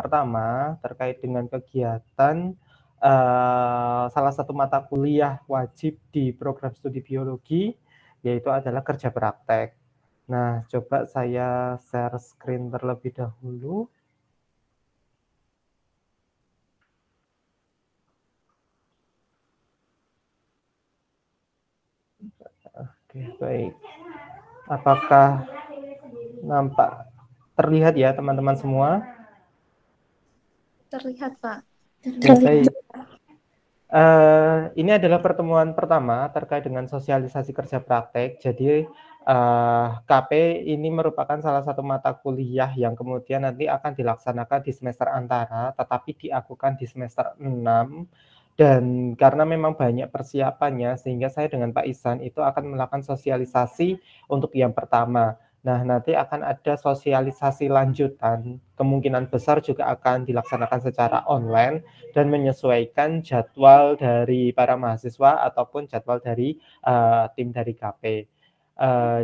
pertama terkait dengan kegiatan salah satu mata kuliah wajib di program studi biologi, yaitu adalah kerja praktek. Nah, coba saya share screen terlebih dahulu. Oke, baik. Apakah nampak terlihat ya teman-teman semua? Terlihat, Pak. Baik. Ini adalah pertemuan pertama terkait dengan sosialisasi kerja praktek. Jadi, KP ini merupakan salah satu mata kuliah yang kemudian nanti akan dilaksanakan di semester antara, tetapi dilakukan di semester 6. Dan karena memang banyak persiapannya, sehingga saya dengan Pak Ihsan itu akan melakukan sosialisasi untuk yang pertama. Nah, nanti akan ada sosialisasi lanjutan, kemungkinan besar juga akan dilaksanakan secara online dan menyesuaikan jadwal dari para mahasiswa ataupun jadwal dari tim dari KP.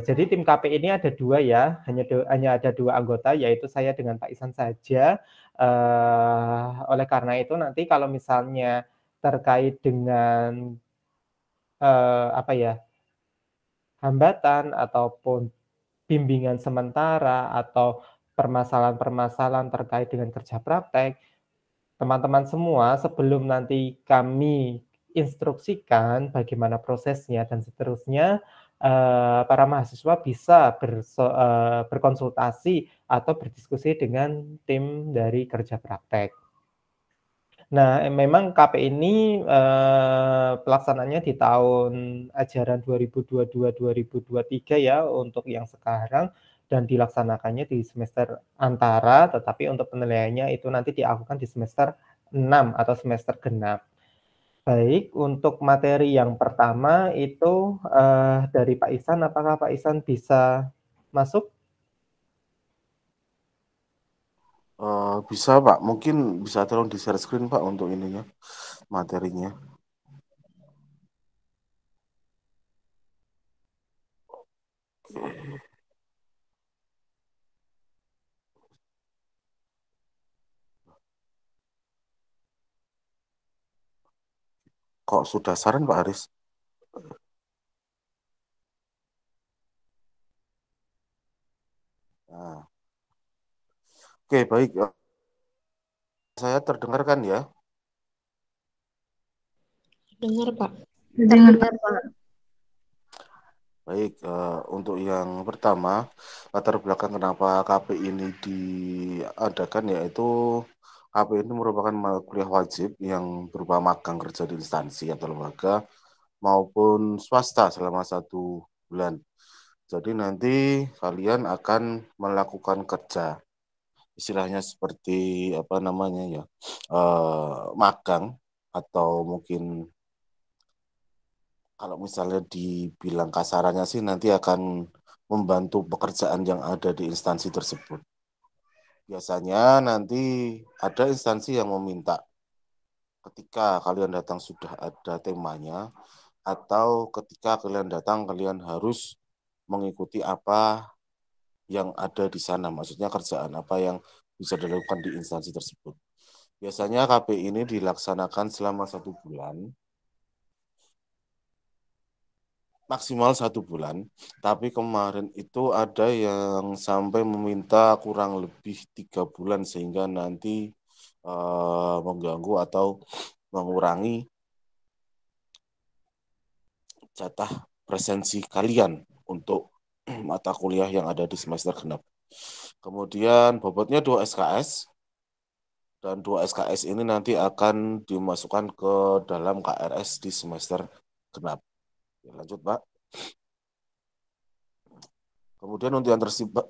Jadi tim KP ini ada 2 ya, hanya ada 2 anggota, yaitu saya dengan Pak Ihsan saja. Oleh karena itu nanti kalau misalnya terkait dengan apa ya, hambatan ataupun bimbingan sementara atau permasalahan-permasalahan terkait dengan kerja praktek, teman-teman semua sebelum nanti kami instruksikan bagaimana prosesnya dan seterusnya, para mahasiswa bisa berkonsultasi atau berdiskusi dengan tim dari kerja praktek. Nah, memang KP ini, pelaksanaannya di tahun ajaran 2022-2023 ya untuk yang sekarang dan dilaksanakannya di semester antara, tetapi untuk penilaiannya itu nanti dilakukan di semester 6 atau semester genap. Baik, untuk materi yang pertama itu, dari Pak Ihsan, apakah Pak Ihsan bisa masuk? Bisa Pak, mungkin bisa tolong di share screen Pak untuk ininya, materinya. Kok sudah saran Pak Haris? Nah. Oke, baik. Saya terdengarkan ya? Dengar, Pak. Terdengar, Pak. Baik, untuk yang pertama, latar belakang kenapa KP ini diadakan yaitu KP ini merupakan mata kuliah wajib yang berupa magang kerja di instansi atau lembaga maupun swasta selama 1 bulan. Jadi nanti kalian akan melakukan kerja, istilahnya seperti apa namanya ya, magang atau mungkin kalau misalnya dibilang kasarannya sih nanti akan membantu pekerjaan yang ada di instansi tersebut. Biasanya nanti ada instansi yang meminta ketika kalian datang sudah ada temanya atau ketika kalian datang kalian harus mengikuti apa yang ada di sana. Maksudnya kerjaan apa yang bisa dilakukan di instansi tersebut. Biasanya KP ini dilaksanakan selama 1 bulan. Maksimal 1 bulan, tapi kemarin itu ada yang sampai meminta kurang lebih 3 bulan sehingga nanti mengganggu atau mengurangi jatah presensi kalian untuk mata kuliah yang ada di semester genap. Kemudian bobotnya 2 SKS dan 2 SKS ini nanti akan dimasukkan ke dalam KRS di semester genap. Ya, lanjut, Pak. Kemudian untuk yang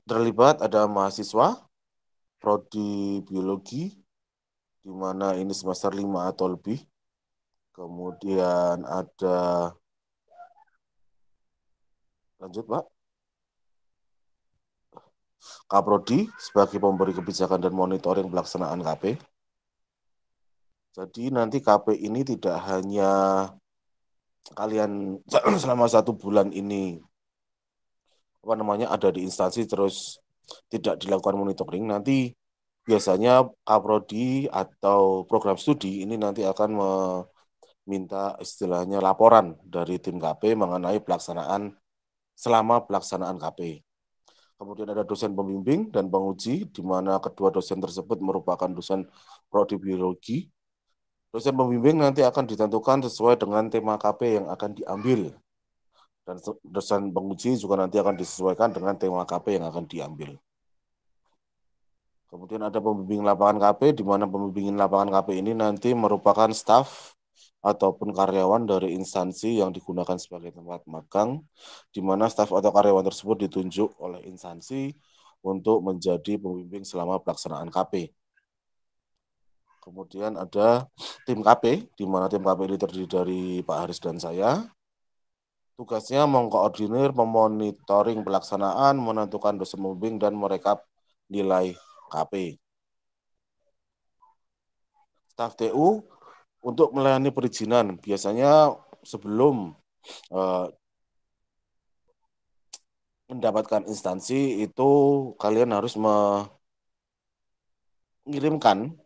terlibat ada mahasiswa prodi biologi, di mana ini semester 5 atau lebih. Kemudian ada, lanjut Pak, Kaprodi sebagai pemberi kebijakan dan monitoring pelaksanaan KP. Jadi nanti KP ini tidak hanya kalian selama 1 bulan ini apa namanya ada di instansi terus tidak dilakukan monitoring, nanti biasanya kaprodi atau program studi ini nanti akan meminta istilahnya laporan dari tim KP mengenai selama pelaksanaan KP. Kemudian ada dosen pembimbing dan penguji, di mana kedua dosen tersebut merupakan dosen prodi biologi. Dosen pembimbing nanti akan ditentukan sesuai dengan tema KP yang akan diambil. Dan dosen penguji juga nanti akan disesuaikan dengan tema KP yang akan diambil. Kemudian ada pembimbing lapangan KP, di mana pembimbing lapangan KP ini nanti merupakan staf ataupun karyawan dari instansi yang digunakan sebagai tempat magang, di mana staf atau karyawan tersebut ditunjuk oleh instansi untuk menjadi pembimbing selama pelaksanaan KP. Kemudian ada tim KP, di mana tim KP ini terdiri dari Pak Haris dan saya. Tugasnya mengkoordinir, memonitoring pelaksanaan, menentukan dosen pembimbing, dan merekap nilai KP. Staf TU untuk melayani perizinan, biasanya sebelum mendapatkan instansi itu kalian harus mengirimkan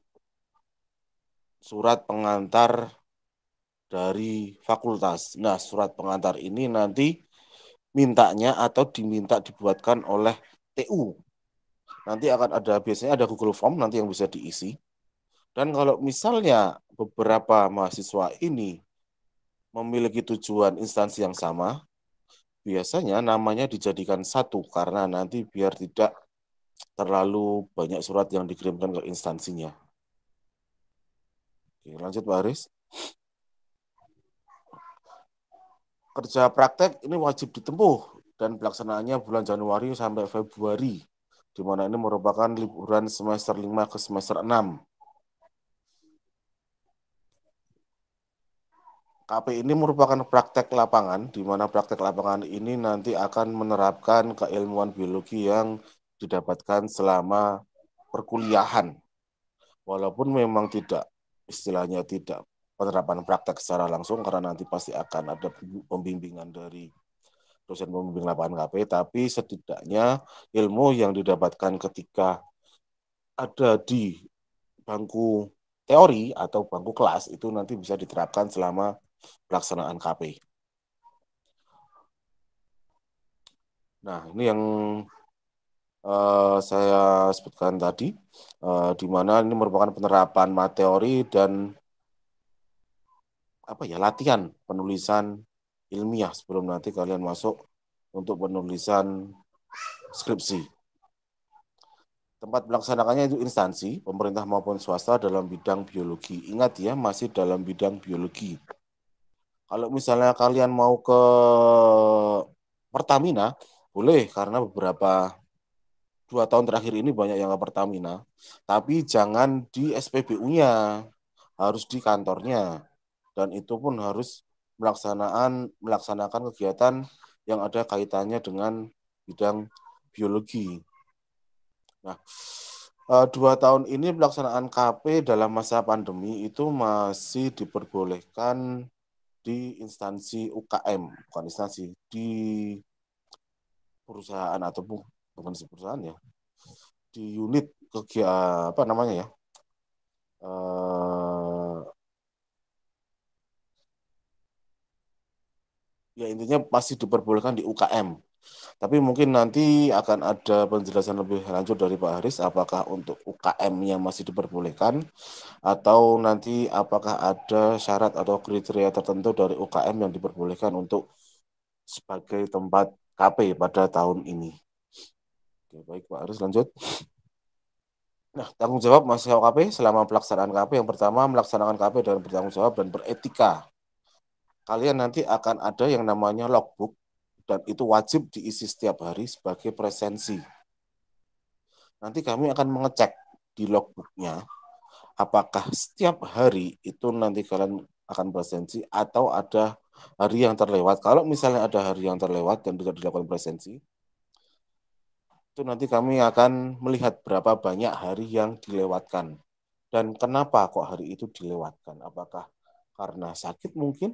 surat pengantar dari fakultas. Nah, surat pengantar ini nanti mintanya atau diminta dibuatkan oleh TU. Nanti akan ada, biasanya ada Google Form nanti yang bisa diisi. Dan kalau misalnya beberapa mahasiswa ini memiliki tujuan instansi yang sama, biasanya namanya dijadikan satu karena nanti biar tidak terlalu banyak surat yang dikirimkan ke instansinya. Oke, lanjut Pak Haris. Kerja praktek ini wajib ditempuh dan pelaksanaannya bulan Januari sampai Februari, di mana ini merupakan liburan semester 5 ke semester 6. KP ini merupakan praktek lapangan, di mana praktek lapangan ini nanti akan menerapkan keilmuan biologi yang didapatkan selama perkuliahan. Walaupun memang istilahnya tidak penerapan praktek secara langsung, karena nanti pasti akan ada pembimbingan dari dosen pembimbing lapangan KP, tapi setidaknya ilmu yang didapatkan ketika ada di bangku teori atau bangku kelas itu nanti bisa diterapkan selama pelaksanaan KP. Nah, ini yang saya sebutkan tadi, di mana ini merupakan penerapan materi dan latihan penulisan ilmiah sebelum nanti kalian masuk untuk penulisan skripsi. Tempat melaksanakannya itu instansi, pemerintah maupun swasta dalam bidang biologi. Ingat ya, masih dalam bidang biologi. Kalau misalnya kalian mau ke Pertamina, boleh, karena 2 tahun terakhir ini banyak yang ke Pertamina. Tapi jangan di SPBU-nya, harus di kantornya. Dan itu pun harus melaksanakan kegiatan yang ada kaitannya dengan bidang biologi. Nah, 2 tahun ini pelaksanaan KP dalam masa pandemi itu masih diperbolehkan di instansi UKM, bukan instansi, di perusahaan atau bukan di perusahaan ya, di unit kegiatan apa namanya ya, ya intinya masih diperbolehkan di UKM. Tapi mungkin nanti akan ada penjelasan lebih lanjut dari Pak Haris, apakah untuk UKM yang masih diperbolehkan, atau nanti apakah ada syarat atau kriteria tertentu dari UKM yang diperbolehkan untuk sebagai tempat KP pada tahun ini. Oke, baik Pak Haris, lanjut. Nah, tanggung jawab mahasiswa KP selama pelaksanaan KP. Yang pertama, melaksanakan KP dengan bertanggung jawab dan beretika. Kalian nanti akan ada yang namanya logbook, dan itu wajib diisi setiap hari sebagai presensi. Nanti kami akan mengecek di logbooknya, apakah setiap hari itu nanti kalian akan presensi atau ada hari yang terlewat. Kalau misalnya ada hari yang terlewat dan tidak dilakukan presensi, itu nanti kami akan melihat berapa banyak hari yang dilewatkan. Dan kenapa kok hari itu dilewatkan? Apakah karena sakit mungkin?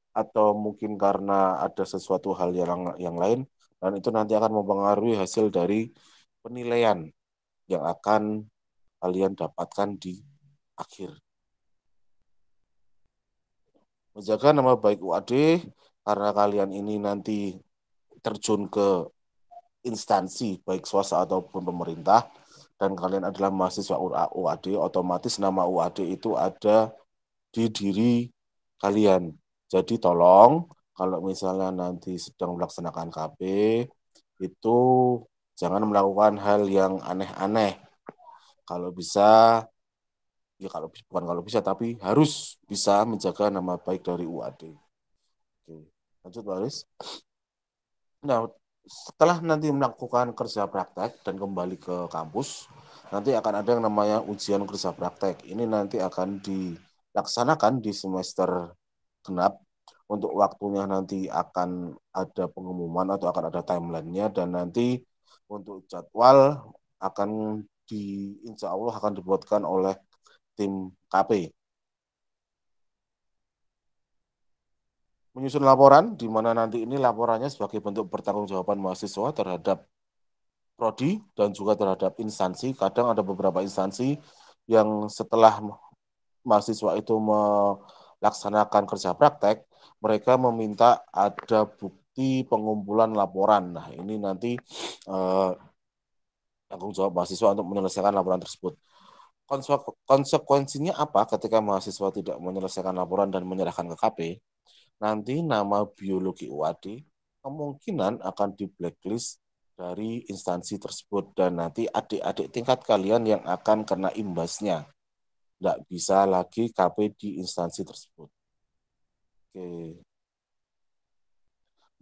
Atau mungkin karena ada sesuatu hal yang lain? Dan itu nanti akan mempengaruhi hasil dari penilaian yang akan kalian dapatkan di akhir. Menjaga nama baik UAD karena kalian ini nanti terjun ke instansi baik swasta ataupun pemerintah dan kalian adalah mahasiswa UAD, otomatis nama UAD itu ada di diri kalian. Jadi tolong kalau misalnya nanti sedang melaksanakan KP itu jangan melakukan hal yang aneh-aneh. Kalau bisa, ya bukan kalau bisa, tapi harus bisa menjaga nama baik dari UAD. Oke, lanjut Pak Aris. Nah, setelah nanti melakukan kerja praktek dan kembali ke kampus, nanti akan ada yang namanya ujian kerja praktek. Ini nanti akan dilaksanakan di semester genap. Untuk waktunya nanti akan ada pengumuman atau akan ada timelinenya dan nanti untuk jadwal akan insya Allah akan dibuatkan oleh tim KP. Menyusun laporan, di mana nanti ini laporannya sebagai bentuk pertanggungjawaban mahasiswa terhadap prodi dan juga terhadap instansi. Kadang ada beberapa instansi yang setelah mahasiswa itu melaksanakan kerja praktek, mereka meminta ada bukti pengumpulan laporan. Nah, ini nanti tanggung jawab mahasiswa untuk menyelesaikan laporan tersebut. Konsekuensinya apa ketika mahasiswa tidak menyelesaikan laporan dan menyerahkan ke KP? Nanti nama biologi UAD kemungkinan akan di blacklist dari instansi tersebut dan nanti adik-adik tingkat kalian yang akan kena imbasnya. Tidak bisa lagi KP di instansi tersebut. Oke.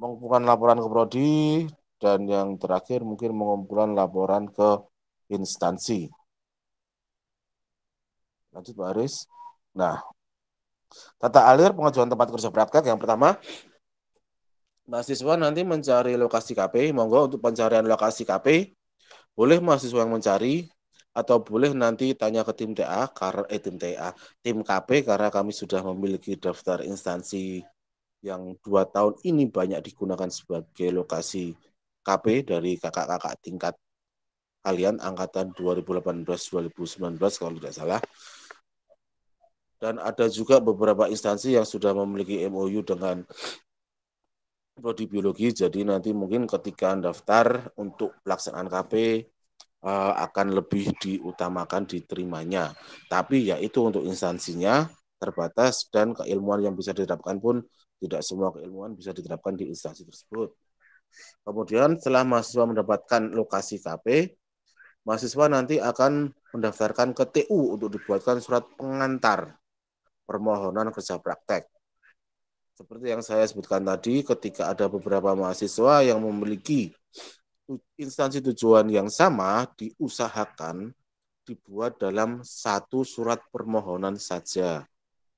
Mengumpulkan laporan ke prodi dan yang terakhir mungkin mengumpulkan laporan ke instansi. Lanjut Pak Aris. Nah, tata alur pengajuan tempat kerja praktek yang pertama, mahasiswa nanti mencari lokasi KP. Monggo untuk pencarian lokasi KP, boleh mahasiswa yang mencari atau boleh nanti tanya ke tim TA, tim KP karena kami sudah memiliki daftar instansi yang 2 tahun ini banyak digunakan sebagai lokasi KP dari kakak-kakak tingkat kalian angkatan 2018-2019 kalau tidak salah. Dan ada juga beberapa instansi yang sudah memiliki MOU dengan prodi biologi, jadi nanti mungkin ketika daftar untuk pelaksanaan KP akan lebih diutamakan diterimanya. Tapi ya itu untuk instansinya terbatas dan keilmuan yang bisa diterapkan pun tidak semua keilmuan bisa diterapkan di instansi tersebut. Kemudian setelah mahasiswa mendapatkan lokasi KP, mahasiswa nanti akan mendaftarkan ke TU untuk dibuatkan surat pengantar permohonan kerja praktek. Seperti yang saya sebutkan tadi, ketika ada beberapa mahasiswa yang memiliki instansi tujuan yang sama, diusahakan dibuat dalam satu surat permohonan saja.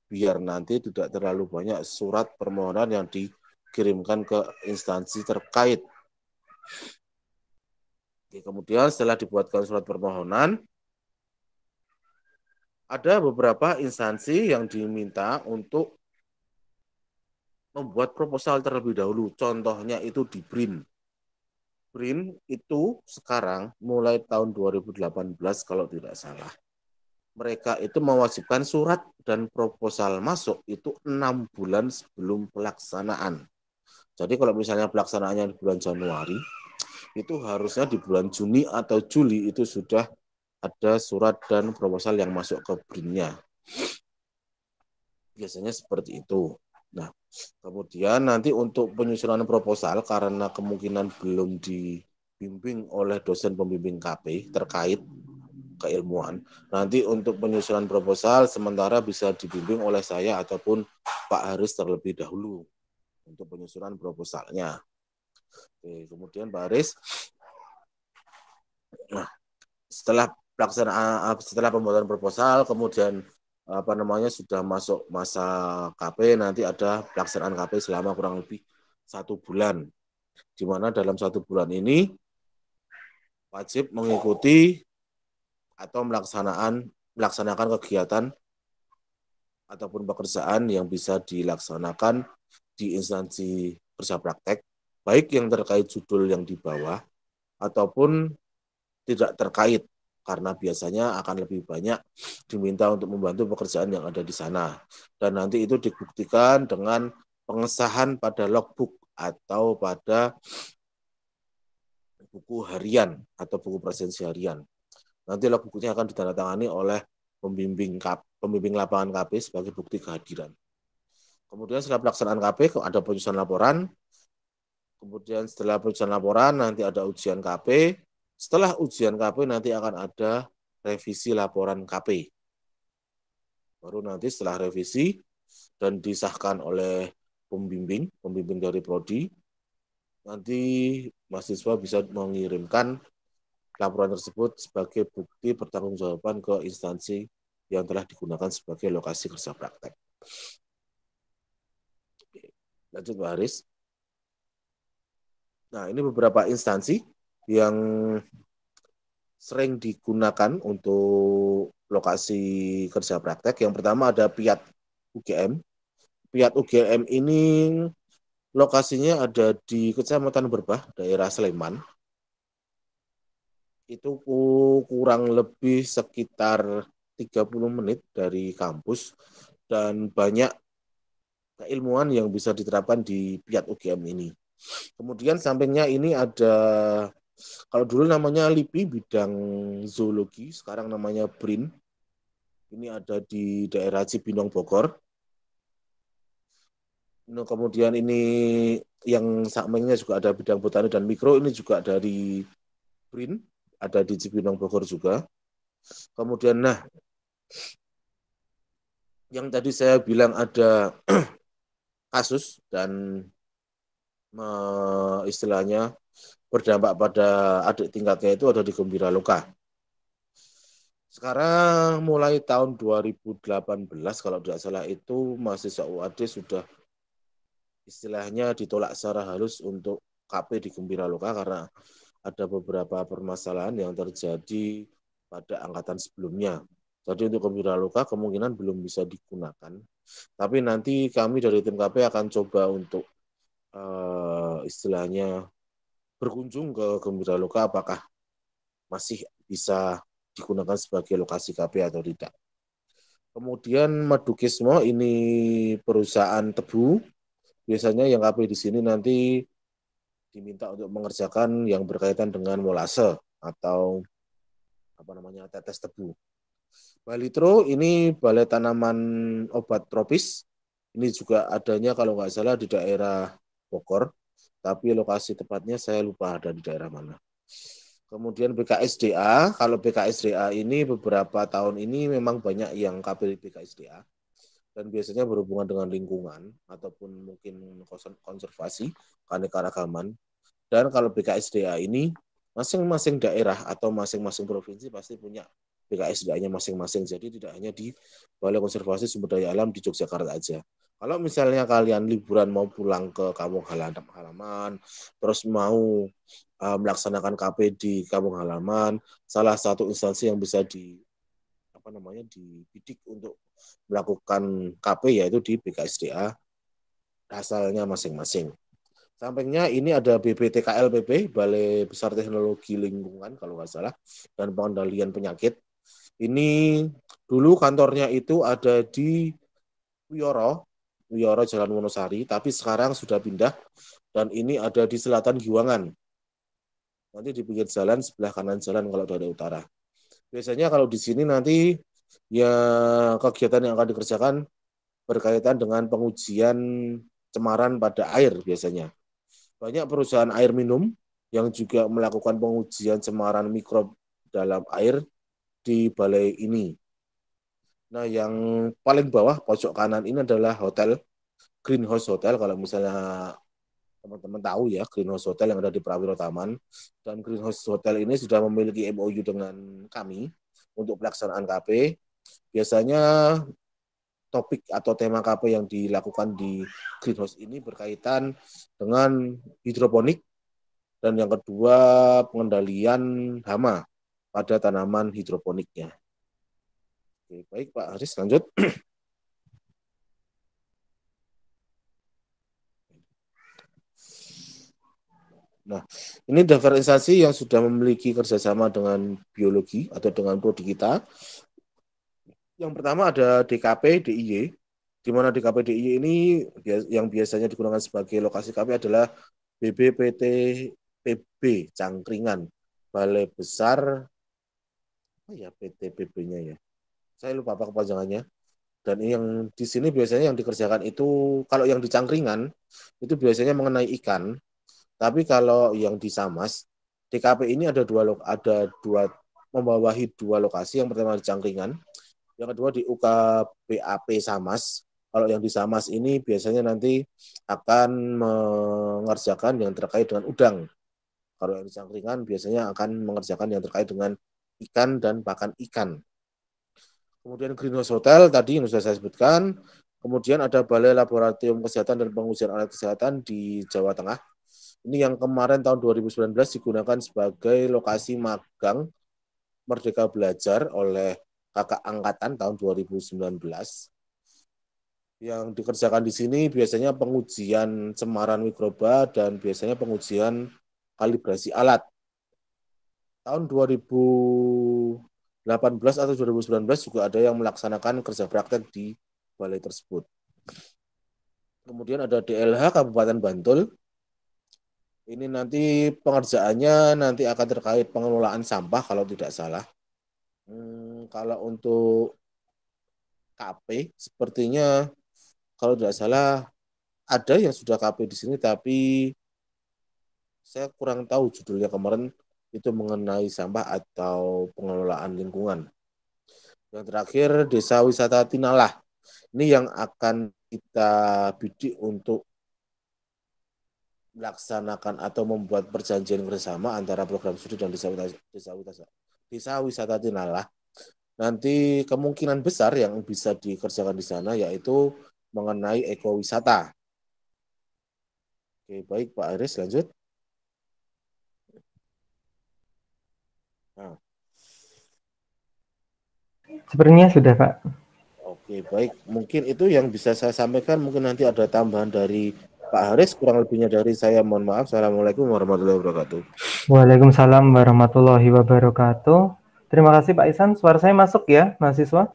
Biar nanti tidak terlalu banyak surat permohonan yang dikirimkan ke instansi terkait. Kemudian setelah dibuatkan surat permohonan, ada beberapa instansi yang diminta untuk membuat proposal terlebih dahulu. Contohnya itu di BRIN. BRIN itu sekarang mulai tahun 2018 kalau tidak salah. Mereka itu mewajibkan surat dan proposal masuk itu 6 bulan sebelum pelaksanaan. Jadi kalau misalnya pelaksanaannya di bulan Januari, itu harusnya di bulan Juni atau Juli itu sudah ada surat dan proposal yang masuk ke BRIN-nya. Biasanya seperti itu. Nah, kemudian nanti untuk penyusunan proposal karena kemungkinan belum dibimbing oleh dosen pembimbing KP terkait keilmuan, nanti untuk penyusunan proposal sementara bisa dibimbing oleh saya ataupun Pak Haris terlebih dahulu untuk penyusunan proposalnya. Oke, kemudian Pak Haris, nah, setelah pembuatan proposal, kemudian sudah masuk masa KP, nanti ada pelaksanaan KP selama kurang lebih 1 bulan, di mana dalam 1 bulan ini wajib mengikuti atau melaksanakan kegiatan ataupun pekerjaan yang bisa dilaksanakan di instansi kerja praktek, baik yang terkait judul yang di bawah ataupun tidak terkait. karena biasanya akan lebih banyak diminta untuk membantu pekerjaan yang ada di sana. Dan nanti itu dibuktikan dengan pengesahan pada logbook atau pada buku harian atau buku presensi harian. Nanti logbooknya akan ditandatangani oleh pembimbing lapangan KP sebagai bukti kehadiran. Kemudian setelah pelaksanaan KP ada penyusunan laporan. Kemudian setelah penyusunan laporan nanti ada ujian KP. Setelah ujian KP nanti akan ada revisi laporan KP. Baru nanti setelah revisi dan disahkan oleh pembimbing dari prodi, nanti mahasiswa bisa mengirimkan laporan tersebut sebagai bukti pertanggungjawaban ke instansi yang telah digunakan sebagai lokasi kerja praktek. Lanjut Pak Haris. Nah, ini beberapa instansi yang sering digunakan untuk lokasi kerja praktek. Yang pertama ada PIAT UGM. PIAT UGM ini lokasinya ada di Kecamatan Berbah, daerah Sleman. Itu kurang lebih sekitar 30 menit dari kampus dan banyak keilmuan yang bisa diterapkan di PIAT UGM ini. Kemudian sampingnya ini ada, kalau dulu namanya LIPI bidang zoologi, sekarang namanya BRIN. Ini ada di daerah Cibinong, Bogor. Nah, kemudian ini yang sampingnya juga ada bidang botani dan mikro, ini juga dari BRIN, ada di Cibinong, Bogor juga. Kemudian, nah, yang tadi saya bilang ada kasus dan istilahnya berdampak pada adik tingkatnya itu ada di Gembira Loka. Sekarang mulai tahun 2018 kalau tidak salah itu mahasiswa UAD sudah istilahnya ditolak secara halus untuk KP di Gembira Loka karena ada beberapa permasalahan yang terjadi pada angkatan sebelumnya. Jadi untuk Gembira Loka kemungkinan belum bisa digunakan. Tapi nanti kami dari tim KP akan coba untuk istilahnya berkunjung ke Gembira Loka apakah masih bisa digunakan sebagai lokasi KP atau tidak. Kemudian Madukismo ini perusahaan tebu. Biasanya yang KP di sini nanti diminta untuk mengerjakan yang berkaitan dengan molase atau apa namanya tetes tebu. Balitro ini balai tanaman obat tropis. Ini juga adanya kalau nggak salah di daerah Bogor, tapi lokasi tepatnya saya lupa ada di daerah mana. Kemudian BKSDA, kalau BKSDA ini beberapa tahun ini memang banyak yang KP BKSDA dan biasanya berhubungan dengan lingkungan ataupun mungkin konservasi, keanekaragaman. Dan kalau BKSDA ini masing-masing daerah atau masing-masing provinsi pasti punya BKSDA-nya masing-masing. Jadi tidak hanya di Balai Konservasi Sumber Daya Alam di Yogyakarta aja. Kalau misalnya kalian liburan mau pulang ke kampung halaman, terus mau melaksanakan KP di kampung halaman, salah satu instansi yang bisa dibidik untuk melakukan KP yaitu di BKSDA asalnya masing-masing. Sampingnya ini ada BPTKLPP, Balai Besar Teknologi Lingkungan kalau nggak salah, dan Pengendalian Penyakit. Ini dulu kantornya itu ada di Wiyoro Jalan Wonosari, tapi sekarang sudah pindah dan ini ada di Selatan Giwangan. Nanti di pinggir jalan, sebelah kanan jalan kalau dari utara. Biasanya kalau di sini nanti ya kegiatan yang akan dikerjakan berkaitan dengan pengujian cemaran pada air biasanya. Banyak perusahaan air minum yang juga melakukan pengujian cemaran mikrob dalam air di balai ini. Nah, yang paling bawah pojok kanan ini adalah hotel, Greenhouse Hotel. Kalau misalnya teman-teman tahu ya, Greenhouse Hotel yang ada di Prawiro Taman. Dan Greenhouse Hotel ini sudah memiliki MOU dengan kami untuk pelaksanaan KP. Biasanya topik atau tema KP yang dilakukan di Greenhouse ini berkaitan dengan hidroponik dan yang kedua pengendalian hama pada tanaman hidroponiknya. Oke, baik Pak Haris, lanjut. Nah, ini daftar instansi yang sudah memiliki kerjasama dengan biologi atau dengan prodi kita. Yang pertama ada DKP DIY, di mana DKP DIY ini yang biasanya digunakan sebagai lokasi KP adalah BBPT PB Cangkringan, Balai Besar, apa ya PT PB-nya ya? Saya lupa apa kepanjangannya. Dan yang di sini biasanya yang dikerjakan itu, kalau yang di Cangkringan, itu biasanya mengenai ikan. Tapi kalau yang di Samas, DKP ini ada dua membawahi dua lokasi. Yang pertama di Cangkringan, yang kedua di UKBAP Samas. Kalau yang di Samas ini biasanya nanti akan mengerjakan yang terkait dengan udang. Kalau yang di Cangkringan biasanya akan mengerjakan yang terkait dengan ikan dan pakan ikan. Kemudian Greenhouse Hotel tadi yang sudah saya sebutkan. Kemudian ada Balai Laboratorium Kesehatan dan Pengujian Alat Kesehatan di Jawa Tengah. Ini yang kemarin tahun 2019 digunakan sebagai lokasi magang Merdeka Belajar oleh kakak angkatan tahun 2019. Yang dikerjakan di sini biasanya pengujian cemaran mikroba dan biasanya pengujian kalibrasi alat. Tahun 2018 atau 2019 juga ada yang melaksanakan kerja praktek di balai tersebut. Kemudian ada DLH Kabupaten Bantul. Ini nanti pengerjaannya nanti akan terkait pengelolaan sampah kalau tidak salah. Kalau untuk KP, sepertinya kalau tidak salah ada yang sudah KP di sini, tapi saya kurang tahu judulnya kemarin itu mengenai sampah atau pengelolaan lingkungan. Yang terakhir Desa Wisata Tinalah. Ini yang akan kita bidik untuk melaksanakan atau membuat perjanjian bersama antara program studi dan Desa Wisata Tinalah. Nanti kemungkinan besar yang bisa dikerjakan di sana yaitu mengenai ekowisata. Oke, baik Pak Aris, lanjut. Nah, Sepertinya sudah, Pak. oke, baik. Mungkin itu yang bisa saya sampaikan. Mungkin nanti ada tambahan dari Pak Haris. Kurang lebihnya dari saya, mohon maaf. Assalamualaikum warahmatullahi wabarakatuh. Waalaikumsalam warahmatullahi wabarakatuh. Terima kasih Pak Isan. Suara saya masuk ya, mahasiswa?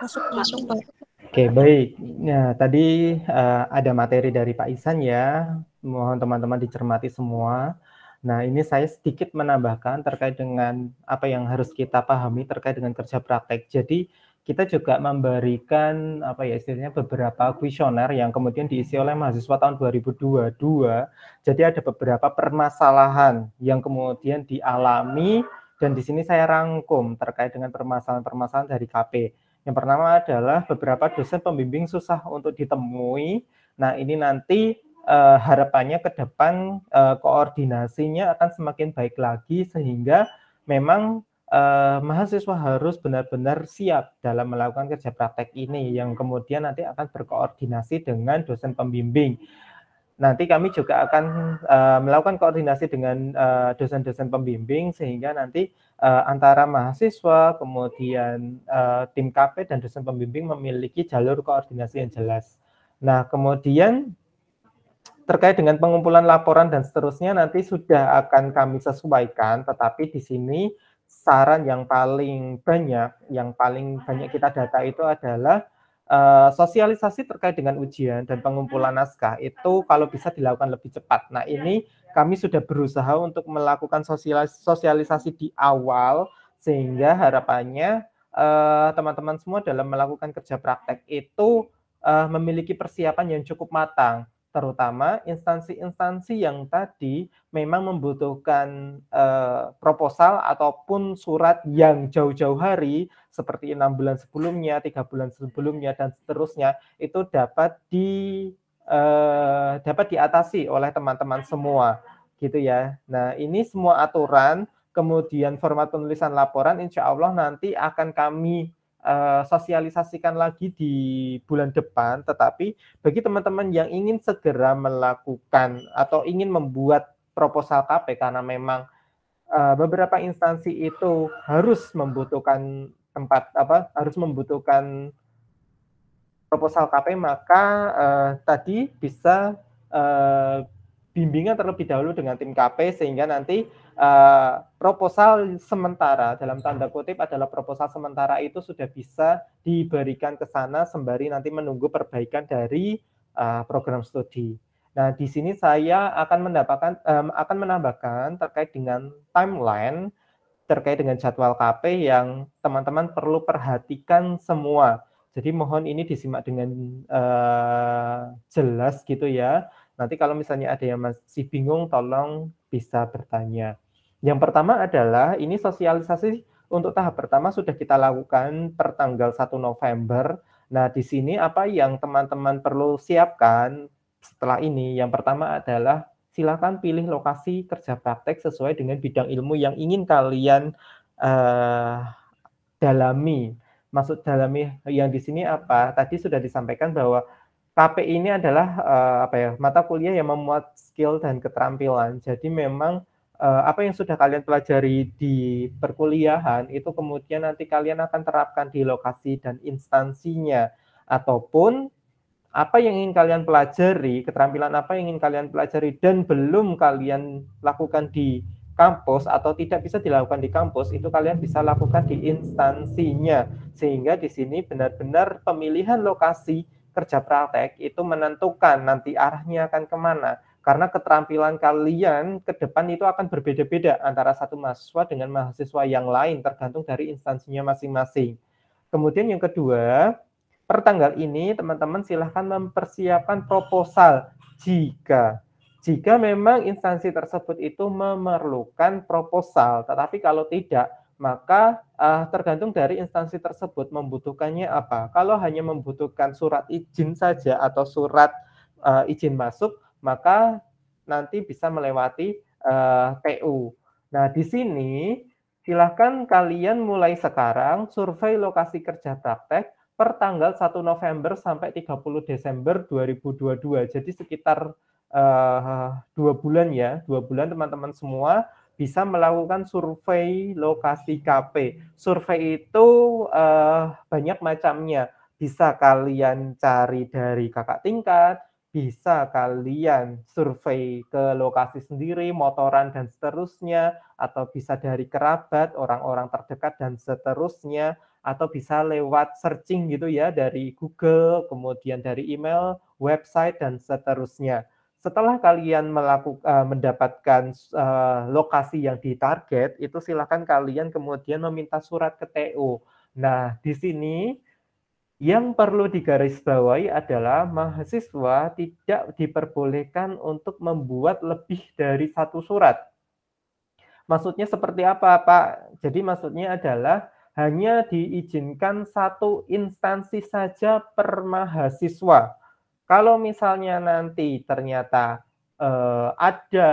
Masuk, Pak. Oke, baik. Ya, tadi ada materi dari Pak Isan ya. Mohon teman-teman dicermati semua. Nah, ini saya sedikit menambahkan terkait dengan apa yang harus kita pahami terkait dengan kerja praktek. Jadi, kita juga memberikan apa ya istilahnya beberapa kuesioner yang kemudian diisi oleh mahasiswa tahun 2022. Jadi ada beberapa permasalahan yang kemudian dialami dan di sini saya rangkum terkait dengan permasalahan-permasalahan dari KP. Yang pertama adalah beberapa dosen pembimbing susah untuk ditemui. Nah, ini nanti harapannya ke depan koordinasinya akan semakin baik lagi sehingga memang mahasiswa harus benar-benar siap dalam melakukan kerja praktek ini yang kemudian nanti akan berkoordinasi dengan dosen pembimbing. Nanti kami juga akan melakukan koordinasi dengan dosen-dosen pembimbing sehingga nanti antara mahasiswa, kemudian tim KP dan dosen pembimbing memiliki jalur koordinasi yang jelas. Nah, kemudian terkait dengan pengumpulan laporan dan seterusnya nanti sudah akan kami sesuaikan, tetapi di sini saran yang paling banyak kita data itu adalah sosialisasi terkait dengan ujian dan pengumpulan naskah itu kalau bisa dilakukan lebih cepat. Nah, ini kami sudah berusaha untuk melakukan sosialisasi di awal sehingga harapannya teman-teman semua dalam melakukan kerja praktek itu memiliki persiapan yang cukup matang, terutama instansi-instansi yang tadi memang membutuhkan proposal ataupun surat yang jauh-jauh hari seperti 6 bulan sebelumnya, 3 bulan sebelumnya dan seterusnya itu dapat diatasi oleh teman-teman semua gitu ya. Nah, ini semua aturan kemudian format penulisan laporan insya Allah nanti akan kami sosialisasikan lagi di bulan depan, tetapi bagi teman-teman yang ingin segera melakukan atau ingin membuat proposal KP karena memang beberapa instansi itu harus membutuhkan proposal KP, maka tadi bisa bimbingan terlebih dahulu dengan tim KP sehingga nanti proposal sementara dalam tanda kutip adalah proposal sementara itu sudah bisa diberikan ke sana sembari nanti menunggu perbaikan dari program studi. Nah, di sini saya akan menambahkan terkait dengan timeline terkait dengan jadwal KP yang teman-teman perlu perhatikan semua. Jadi mohon ini disimak dengan jelas gitu ya. Nanti kalau misalnya ada yang masih bingung, tolong bisa bertanya. Yang pertama adalah ini sosialisasi untuk tahap pertama sudah kita lakukan per tanggal 1 November. Nah, di sini apa yang teman-teman perlu siapkan setelah ini? Yang pertama adalah silakan pilih lokasi kerja praktek sesuai dengan bidang ilmu yang ingin kalian dalami. Maksud dalami yang di sini apa? Tadi sudah disampaikan bahwa KP ini adalah mata kuliah yang memuat skill dan keterampilan. Jadi memang apa yang sudah kalian pelajari di perkuliahan itu kemudian nanti kalian akan terapkan di lokasi dan instansinya, ataupun apa yang ingin kalian pelajari, keterampilan apa yang ingin kalian pelajari dan belum kalian lakukan di kampus atau tidak bisa dilakukan di kampus, itu kalian bisa lakukan di instansinya. Sehingga di sini benar-benar pemilihan lokasi kerja praktek itu menentukan nanti arahnya akan kemana. Karena keterampilan kalian ke depan itu akan berbeda-beda antara satu mahasiswa dengan mahasiswa yang lain, tergantung dari instansinya masing-masing. Kemudian yang kedua, per tanggal ini teman-teman silahkan mempersiapkan proposal jika memang instansi tersebut itu memerlukan proposal. Tetapi kalau tidak, maka tergantung dari instansi tersebut membutuhkannya apa. Kalau hanya membutuhkan surat izin saja atau surat izin masuk, maka nanti bisa melewati TU. Nah, di sini silahkan kalian mulai sekarang survei lokasi kerja praktek per tanggal 1 November sampai 30 Desember 2022. Jadi sekitar 2 bulan ya, 2 bulan teman-teman semua bisa melakukan survei lokasi KP. Survei itu banyak macamnya. Bisa kalian cari dari kakak tingkat, bisa kalian survei ke lokasi sendiri, motoran dan seterusnya, atau bisa dari kerabat, orang-orang terdekat dan seterusnya, atau bisa lewat searching gitu ya dari Google, kemudian dari email, website dan seterusnya. Setelah kalian mendapatkan lokasi yang ditarget, itu silakan kalian kemudian meminta surat ke TU. Nah, di sini yang perlu digarisbawahi adalah mahasiswa tidak diperbolehkan untuk membuat lebih dari satu surat. Maksudnya seperti apa, Pak? Jadi maksudnya adalah hanya diizinkan satu instansi saja per mahasiswa. Kalau misalnya nanti ternyata ada,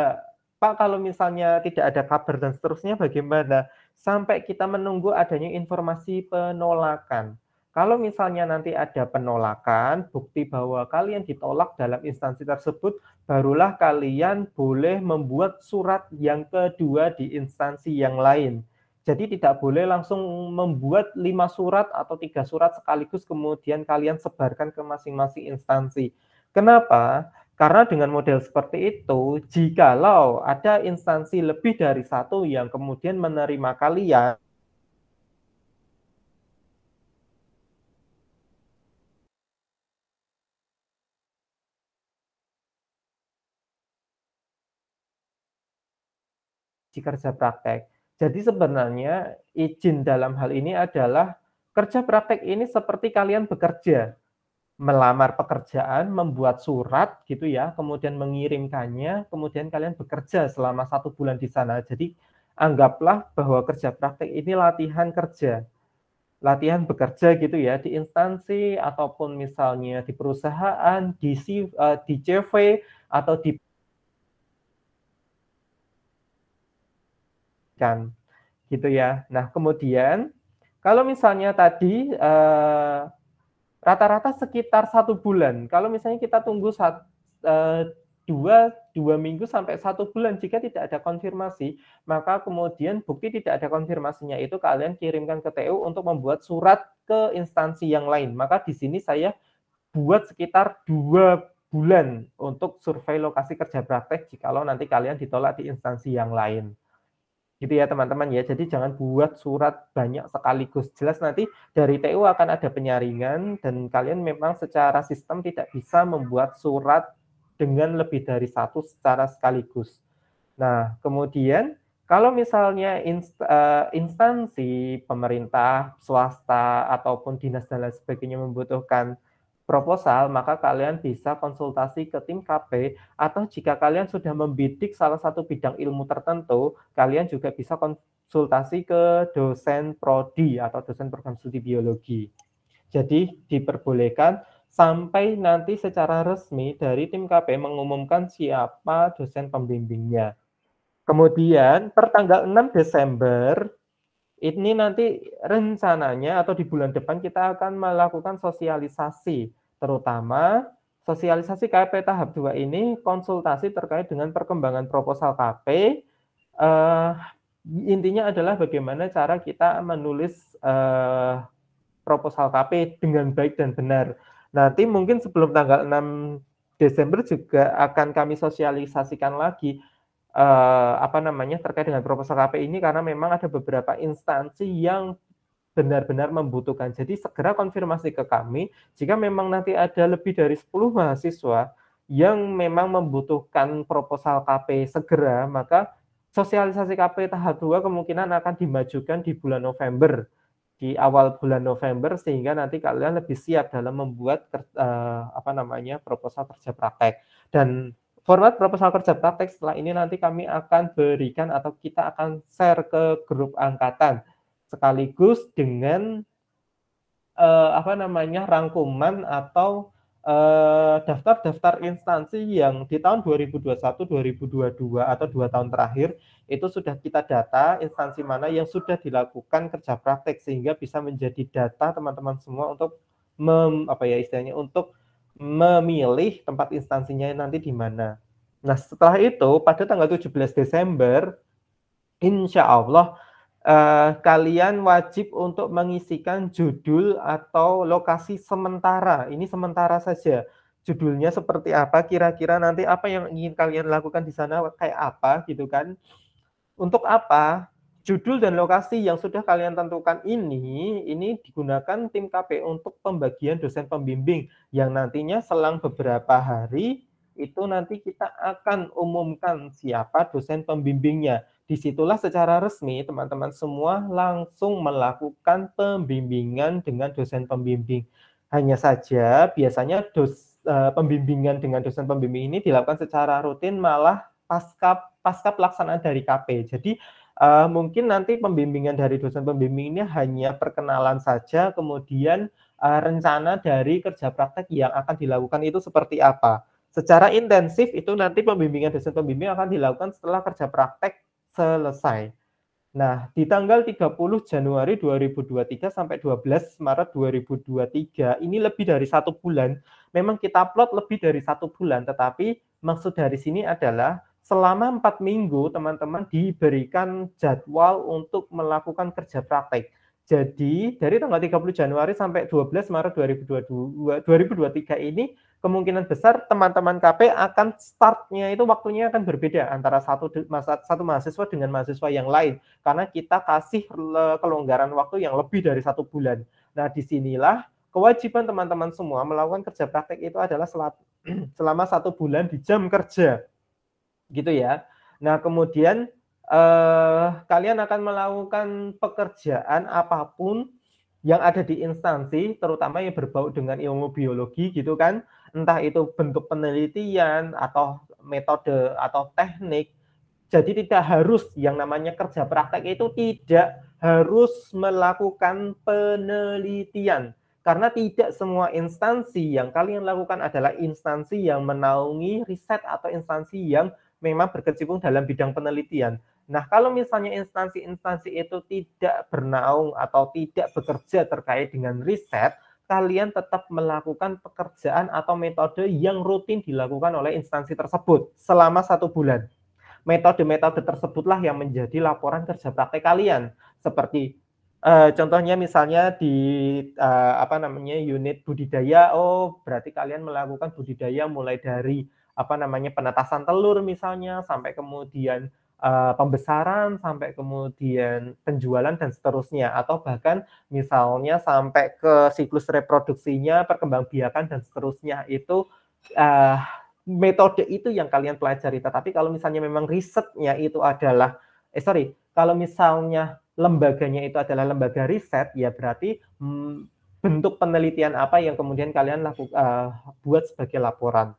Pak, kalau misalnya tidak ada kabar dan seterusnya bagaimana? Sampai kita menunggu adanya informasi penolakan. Kalau misalnya nanti ada penolakan, bukti bahwa kalian ditolak dalam instansi tersebut, barulah kalian boleh membuat surat yang kedua di instansi yang lain. Jadi tidak boleh langsung membuat 5 surat atau 3 surat sekaligus kemudian kalian sebarkan ke masing-masing instansi. Kenapa? Karena dengan model seperti itu, jikalau ada instansi lebih dari satu yang kemudian menerima kalian, kerja praktek. Jadi sebenarnya izin dalam hal ini adalah kerja praktek ini seperti kalian bekerja, melamar pekerjaan, membuat surat gitu ya, kemudian mengirimkannya, kemudian kalian bekerja selama 1 bulan di sana. Jadi anggaplah bahwa kerja praktek ini latihan bekerja gitu ya di instansi ataupun misalnya di perusahaan, di CV atau di kan gitu ya. Nah, kemudian kalau misalnya tadi rata-rata sekitar 1 bulan. Kalau misalnya kita tunggu dua minggu sampai 1 bulan jika tidak ada konfirmasi, maka kemudian bukti tidak ada konfirmasinya itu kalian kirimkan ke TU untuk membuat surat ke instansi yang lain. Maka di sini saya buat sekitar 2 bulan untuk survei lokasi kerja praktek jikalau nanti kalian ditolak di instansi yang lain. Gitu ya teman-teman ya, jadi jangan buat surat banyak sekaligus. Jelas nanti dari TU akan ada penyaringan dan kalian memang secara sistem tidak bisa membuat surat dengan lebih dari satu secara sekaligus. Nah, kemudian kalau misalnya instansi pemerintah, swasta, ataupun dinas dan lain sebagainya membutuhkan proposal, maka kalian bisa konsultasi ke tim KP, atau jika kalian sudah membidik salah satu bidang ilmu tertentu, kalian juga bisa konsultasi ke dosen prodi atau dosen program studi biologi. Jadi diperbolehkan sampai nanti secara resmi dari tim KP mengumumkan siapa dosen pembimbingnya. Kemudian per tanggal 6 Desember ini nanti rencananya atau di bulan depan kita akan melakukan sosialisasi, terutama sosialisasi KP tahap 2 ini konsultasi terkait dengan perkembangan proposal KP. Intinya adalah bagaimana cara kita menulis proposal KP dengan baik dan benar. Nanti mungkin sebelum tanggal 6 Desember juga akan kami sosialisasikan lagi terkait dengan proposal KP ini, karena memang ada beberapa instansi yang benar-benar membutuhkan. Jadi segera konfirmasi ke kami jika memang nanti ada lebih dari 10 mahasiswa yang memang membutuhkan proposal KP segera, maka sosialisasi KP tahap 2 kemungkinan akan dimajukan di bulan November, di awal bulan November, sehingga nanti kalian lebih siap dalam membuat proposal kerja praktek. Dan format proposal kerja praktek setelah ini nanti kami akan berikan atau kita akan share ke grup angkatan sekaligus dengan rangkuman atau daftar-daftar instansi yang di tahun 2021, 2022 atau 2 tahun terakhir itu sudah kita data instansi mana yang sudah dilakukan kerja praktek, sehingga bisa menjadi data teman-teman semua untuk untuk memilih tempat instansinya nanti di mana. Nah, setelah itu pada tanggal 17 Desember insya Allah kalian wajib untuk mengisikan judul atau lokasi sementara. Ini sementara saja. Judulnya seperti apa, kira-kira nanti apa yang ingin kalian lakukan di sana kayak apa gitu kan. Untuk apa? Judul dan lokasi yang sudah kalian tentukan ini digunakan tim KP untuk pembagian dosen pembimbing yang nantinya selang beberapa hari itu nanti kita akan umumkan siapa dosen pembimbingnya. Disitulah secara resmi teman-teman semua langsung melakukan pembimbingan dengan dosen pembimbing. Hanya saja biasanya pembimbingan dengan dosen pembimbing ini dilakukan secara rutin malah pasca pelaksanaan dari KP. Jadi mungkin nanti pembimbingan dari dosen pembimbing ini hanya perkenalan saja, kemudian rencana dari kerja praktek yang akan dilakukan itu seperti apa. Secara intensif itu nanti pembimbingan dosen pembimbing akan dilakukan setelah kerja praktek selesai. Nah, di tanggal 30 Januari 2023 sampai 12 Maret 2023, ini lebih dari 1 bulan. Memang kita plot lebih dari 1 bulan, tetapi maksud dari sini adalah selama 4 minggu teman-teman diberikan jadwal untuk melakukan kerja praktek. Jadi dari tanggal 30 Januari sampai 12 Maret 2023 ini kemungkinan besar teman-teman KP akan startnya itu waktunya akan berbeda antara satu mahasiswa dengan mahasiswa yang lain, karena kita kasih kelonggaran waktu yang lebih dari 1 bulan. Nah, disinilah kewajiban teman-teman semua melakukan kerja praktek itu adalah selama 1 bulan di jam kerja, gitu ya. Nah, kemudian kalian akan melakukan pekerjaan apapun yang ada di instansi, terutama yang berbau dengan ilmu biologi gitu kan, entah itu bentuk penelitian atau metode atau teknik. Jadi tidak harus yang namanya kerja praktek itu tidak harus melakukan penelitian, karena tidak semua instansi yang kalian lakukan adalah instansi yang menaungi riset atau instansi yang memang berkecimpung dalam bidang penelitian. Nah, kalau misalnya instansi-instansi itu tidak bernaung atau tidak bekerja terkait dengan riset, kalian tetap melakukan pekerjaan atau metode yang rutin dilakukan oleh instansi tersebut selama 1 bulan. Metode-metode tersebutlah yang menjadi laporan kerja praktek kalian, seperti Contohnya misalnya di, apa namanya, unit budidaya, oh berarti kalian melakukan budidaya mulai dari, apa namanya, penetasan telur misalnya, sampai kemudian, pembesaran, sampai kemudian penjualan dan seterusnya. Atau bahkan misalnya sampai ke siklus reproduksinya, perkembangbiakan dan seterusnya. Itu, metode itu yang kalian pelajari. Tetapi kalau misalnya memang risetnya itu adalah kalau misalnya lembaganya itu adalah lembaga riset, ya berarti bentuk penelitian apa yang kemudian kalian buat sebagai laporan.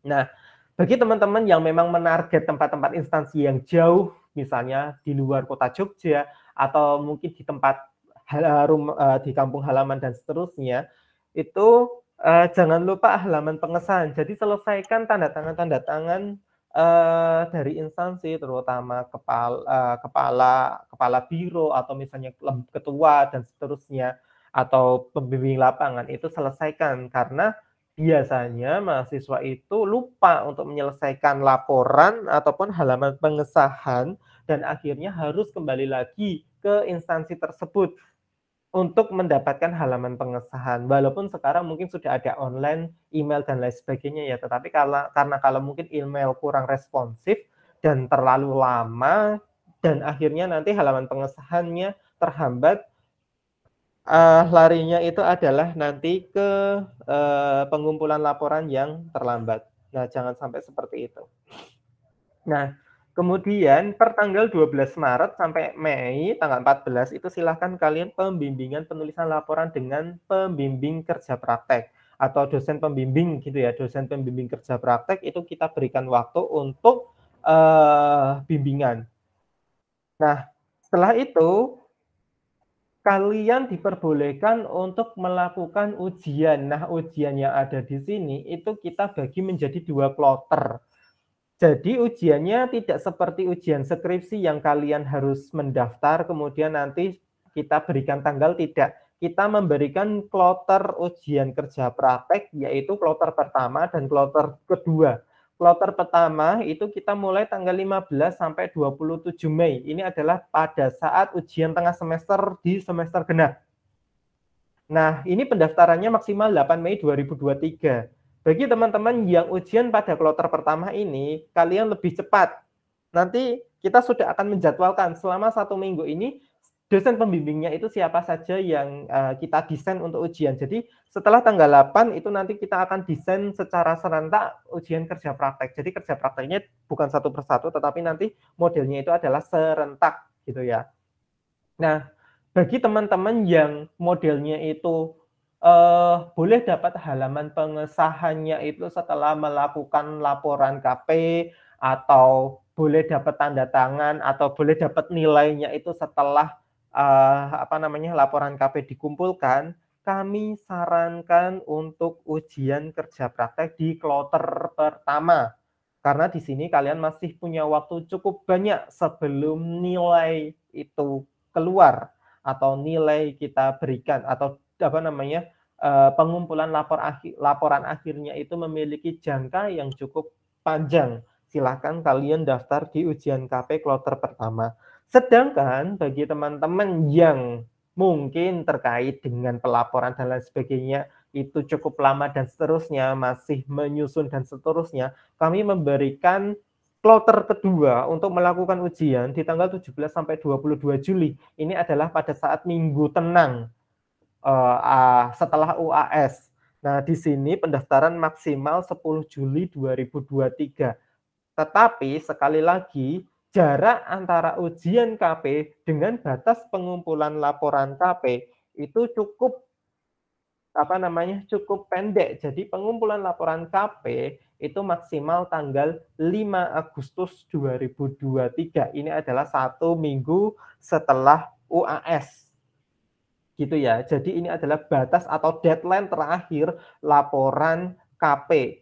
Nah, bagi teman-teman yang memang menarget tempat-tempat instansi yang jauh, misalnya di luar kota Jogja, atau mungkin di tempat di kampung halaman dan seterusnya, itu jangan lupa halaman pengesahan. Jadi selesaikan tanda tangan dari instansi, terutama kepala biro atau misalnya ketua dan seterusnya, atau pembimbing lapangan itu selesaikan, karena biasanya mahasiswa itu lupa untuk menyelesaikan laporan ataupun halaman pengesahan dan akhirnya harus kembali lagi ke instansi tersebut untuk mendapatkan halaman pengesahan. Walaupun sekarang mungkin sudah ada online, email, dan lain sebagainya ya, tetapi karena kalau mungkin email kurang responsif dan terlalu lama, dan akhirnya nanti halaman pengesahannya terhambat, larinya itu adalah nanti ke pengumpulan laporan yang terlambat. Nah, jangan sampai seperti itu. Nah, kemudian per tanggal 12 Maret sampai Mei tanggal 14 itu silahkan kalian pembimbingan penulisan laporan dengan pembimbing kerja praktek atau dosen pembimbing gitu ya, dosen pembimbing kerja praktek itu kita berikan waktu untuk bimbingan. Nah, setelah itu kalian diperbolehkan untuk melakukan ujian. Nah, ujian yang ada di sini itu kita bagi menjadi 2 kloter. Jadi ujiannya tidak seperti ujian skripsi yang kalian harus mendaftar, kemudian nanti kita berikan tanggal, tidak. Kita memberikan kloter ujian kerja praktek, yaitu kloter pertama dan kloter kedua. Kloter pertama itu kita mulai tanggal 15 sampai 27 Mei. Ini adalah pada saat ujian tengah semester di semester genap. Nah, ini pendaftarannya maksimal 8 Mei 2023. Bagi teman-teman yang ujian pada kloter pertama ini, kalian lebih cepat. Nanti kita sudah akan menjadwalkan selama 1 minggu ini, dosen pembimbingnya itu siapa saja yang kita desain untuk ujian. Jadi setelah tanggal 8 itu nanti kita akan desain secara serentak ujian kerja praktek. Jadi kerja prakteknya bukan satu persatu, tetapi nanti modelnya itu adalah serentak gitu ya. Nah, bagi teman-teman yang modelnya itu boleh dapat halaman pengesahannya itu setelah melakukan laporan KP, atau boleh dapat tanda tangan, atau boleh dapat nilainya itu setelah laporan KP dikumpulkan, kami sarankan untuk ujian kerja praktek di kloter pertama. Karena di sini kalian masih punya waktu cukup banyak sebelum nilai itu keluar atau nilai kita berikan, atau pengumpulan laporan akhirnya itu memiliki jangka yang cukup panjang. Silahkan kalian daftar di ujian KP kloter pertama. Sedangkan bagi teman-teman yang mungkin terkait dengan pelaporan dan lain sebagainya itu cukup lama dan seterusnya, masih menyusun dan seterusnya, kami memberikan kloter kedua untuk melakukan ujian di tanggal 17 sampai 22 Juli. Ini adalah pada saat minggu tenang setelah UAS. Nah, di sini pendaftaran maksimal 10 Juli 2023. Tetapi sekali lagi, jarak antara ujian KP dengan batas pengumpulan laporan KP itu cukup pendek. Jadi pengumpulan laporan KP itu maksimal tanggal 5 Agustus 2023. Ini adalah 1 minggu setelah UAS. Gitu ya. Jadi ini adalah batas atau deadline terakhir laporan KP.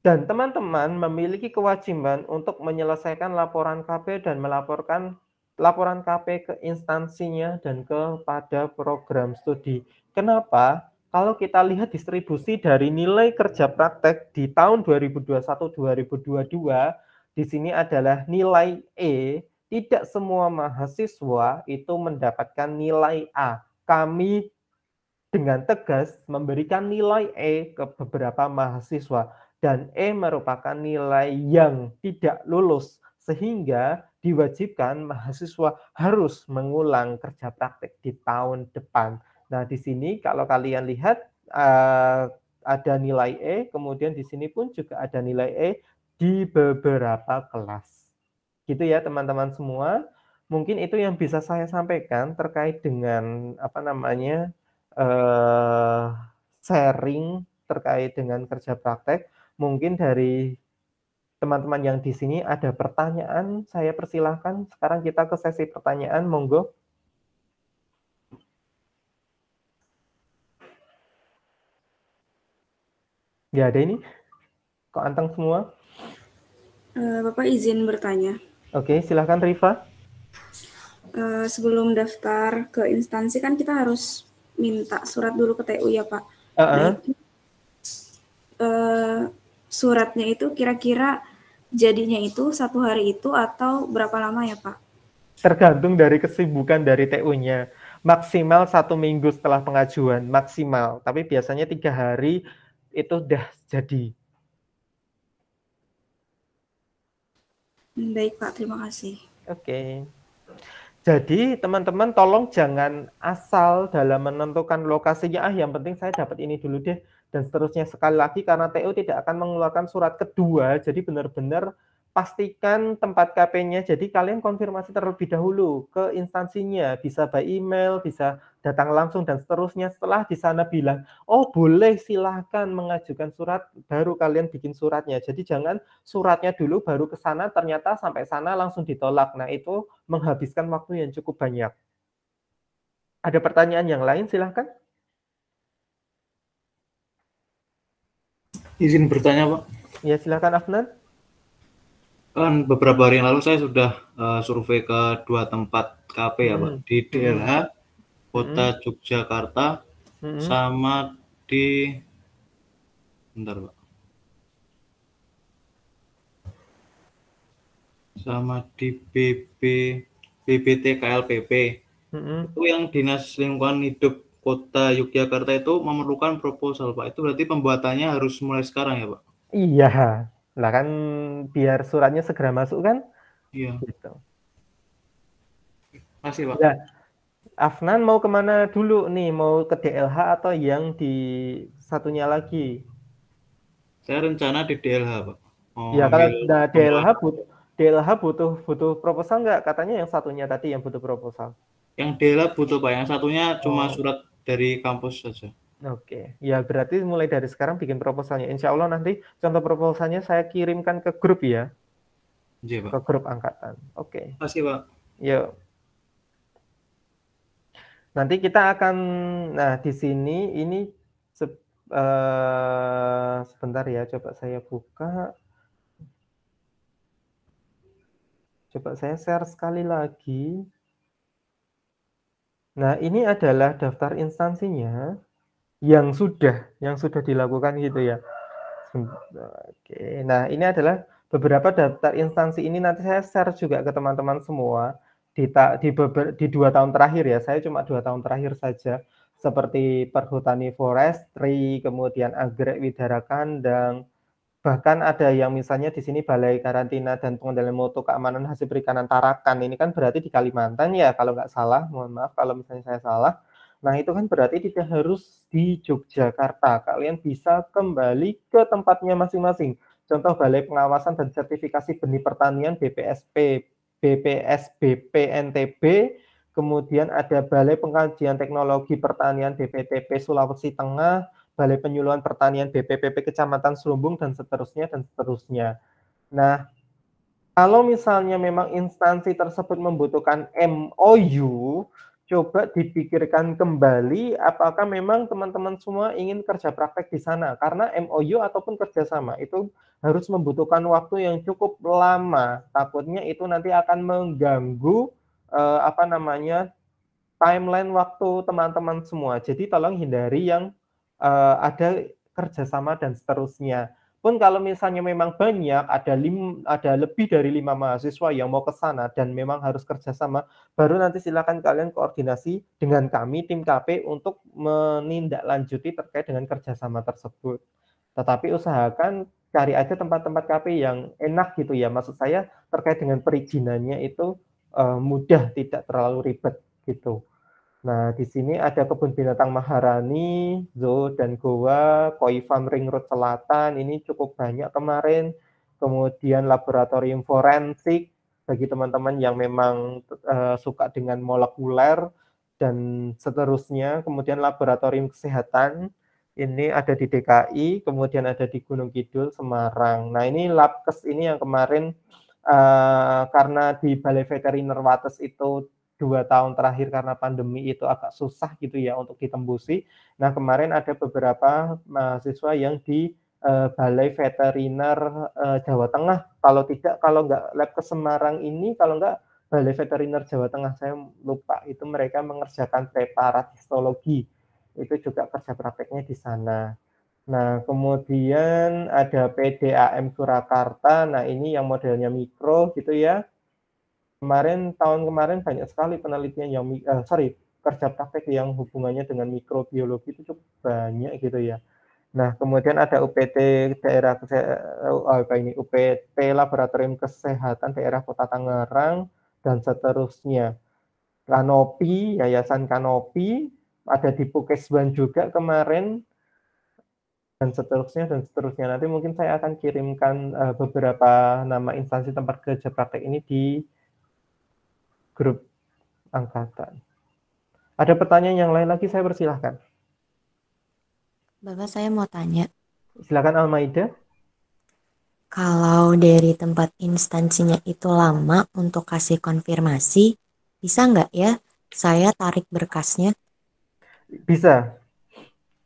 Dan teman-teman memiliki kewajiban untuk menyelesaikan laporan KP dan melaporkan laporan KP ke instansinya dan kepada program studi. Kenapa? Kalau kita lihat distribusi dari nilai kerja praktek di tahun 2021-2022, di sini adalah nilai E tidak semua mahasiswa itu mendapatkan nilai A. Kami dengan tegas memberikan nilai E ke beberapa mahasiswa, dan E merupakan nilai yang tidak lulus, sehingga diwajibkan mahasiswa harus mengulang kerja praktek di tahun depan. Nah, di sini kalau kalian lihat ada nilai E, kemudian di sini pun juga ada nilai E di beberapa kelas. Gitu ya teman-teman semua. Mungkin itu yang bisa saya sampaikan terkait dengan sharing terkait dengan kerja praktek. Mungkin dari teman-teman yang di sini ada pertanyaan, saya persilahkan. Sekarang kita ke sesi pertanyaan, monggo. Nggak ada ini? Kok anteng semua? Bapak izin bertanya. Oke, silahkan Rifa. Sebelum daftar ke instansi kan kita harus minta surat dulu ke TU ya Pak. Nah, itu, suratnya itu kira-kira jadinya itu 1 hari itu atau berapa lama ya Pak? Tergantung dari kesibukan dari TU-nya. Maksimal 1 minggu setelah pengajuan, maksimal. Tapi biasanya 3 hari itu udah jadi. Baik Pak, terima kasih. Oke. Jadi teman-teman tolong jangan asal dalam menentukan lokasinya, yang penting saya dapat ini dulu deh, dan seterusnya. Sekali lagi, karena TU tidak akan mengeluarkan surat kedua, jadi benar-benar pastikan tempat KP-nya, jadi kalian konfirmasi terlebih dahulu ke instansinya, bisa by email, bisa datang langsung, dan seterusnya. Setelah di sana bilang, oh boleh silahkan mengajukan surat, baru kalian bikin suratnya. Jadi jangan suratnya dulu baru ke sana, ternyata sampai sana langsung ditolak. Nah, itu menghabiskan waktu yang cukup banyak. Ada pertanyaan yang lain, silahkan. Izin bertanya, Pak. Ya, silahkan Afnan. Kan beberapa hari yang lalu saya sudah survei ke 2 tempat KP ya, Pak. Di DLH, Kota Yogyakarta, sama di bentar, Pak. Sama di BBT KLPP. Itu yang Dinas Lingkungan Hidup Kota Yogyakarta itu memerlukan proposal, Pak. Itu berarti pembuatannya harus mulai sekarang ya, Pak? Iya, lah kan biar suratnya segera masuk kan? Iya. Gitu. Makasih, Pak. Ya. Afnan mau kemana dulu nih? Mau ke DLH atau yang di satunya lagi? Saya rencana di DLH, Pak. Ya, kalau DLH butuh proposal nggak? Katanya yang satunya tadi yang butuh proposal. Yang DLH butuh, Pak. Yang satunya cuma surat dari kampus saja. Oke, ya berarti mulai dari sekarang bikin proposalnya. Insya Allah nanti contoh proposalnya saya kirimkan ke grup ya. Iya, Pak. Ke grup angkatan. Oke. Terima kasih, Pak. Yuk. Nanti kita akan, nah di sini ini sebentar ya, coba saya buka. Coba saya share sekali lagi. Nah, ini adalah daftar instansinya yang sudah dilakukan gitu ya. Oke, nah ini adalah beberapa daftar instansi ini, nanti saya share juga ke teman-teman semua di 2 tahun terakhir ya. Saya cuma 2 tahun terakhir saja, seperti Perhutani Forestry, kemudian Agrek Widara Kandang, bahkan ada yang misalnya di sini Balai Karantina dan Pengendalian Mutu Keamanan Hasil Perikanan Tarakan. Ini kan berarti di Kalimantan ya, kalau nggak salah. Mohon maaf kalau misalnya saya salah. Nah, itu kan berarti tidak harus di Yogyakarta. Kalian bisa kembali ke tempatnya masing-masing. Contoh Balai Pengawasan dan Sertifikasi Benih Pertanian BPSBP NTB, kemudian ada Balai Pengkajian Teknologi Pertanian BPTP Sulawesi Tengah, Balai Penyuluhan Pertanian BPPP Kecamatan Selumbung, dan seterusnya, dan seterusnya. Nah, kalau misalnya memang instansi tersebut membutuhkan MOU, coba dipikirkan kembali apakah memang teman-teman semua ingin kerja praktek di sana. Karena MOU ataupun kerjasama itu harus membutuhkan waktu yang cukup lama. Takutnya itu nanti akan mengganggu timeline waktu teman-teman semua. Jadi tolong hindari yang ada kerjasama dan seterusnya. Pun kalau misalnya memang banyak, ada lebih dari 5 mahasiswa yang mau ke sana dan memang harus kerjasama, baru nanti silakan kalian koordinasi dengan kami, tim KP, untuk menindaklanjuti terkait dengan kerjasama tersebut. Tetapi usahakan cari aja tempat-tempat KP yang enak gitu ya, maksud saya terkait dengan perizinannya itu mudah, tidak terlalu ribet gitu. Nah, di sini ada kebun binatang Maharani, zoo dan goa, koi farm Ring Road Selatan, ini cukup banyak kemarin. Kemudian laboratorium forensik bagi teman-teman yang memang suka dengan molekuler dan seterusnya. Kemudian laboratorium kesehatan, ini ada di DKI, kemudian ada di Gunung Kidul, Semarang. Nah, ini Labkes ini yang kemarin karena di Balai Veteriner Wates itu 2 tahun terakhir karena pandemi itu agak susah gitu ya untuk ditembusi. Nah, kemarin ada beberapa mahasiswa yang di Balai Veteriner Jawa Tengah. Kalau nggak lab ke Semarang ini, kalau nggak Balai Veteriner Jawa Tengah, saya lupa, itu mereka mengerjakan preparat histologi. Itu juga kerja prakteknya di sana. Nah, kemudian ada PDAM Surakarta. Nah, ini yang modelnya mikro gitu ya. Tahun kemarin banyak sekali penelitian yang kerja praktek yang hubungannya dengan mikrobiologi itu cukup banyak gitu ya. Nah, kemudian ada UPT UPT Laboratorium Kesehatan Daerah Kota Tangerang dan seterusnya. Kanopi, Yayasan Kanopi, ada di Pukesban juga kemarin, dan seterusnya. Nanti mungkin saya akan kirimkan beberapa nama instansi tempat kerja praktek ini di grup angkatan. Ada pertanyaan yang lain lagi, saya persilahkan. Bapak, saya mau tanya. Silakan Almaida. Kalau dari tempat instansinya itu lama untuk kasih konfirmasi, bisa nggak ya saya tarik berkasnya? Bisa.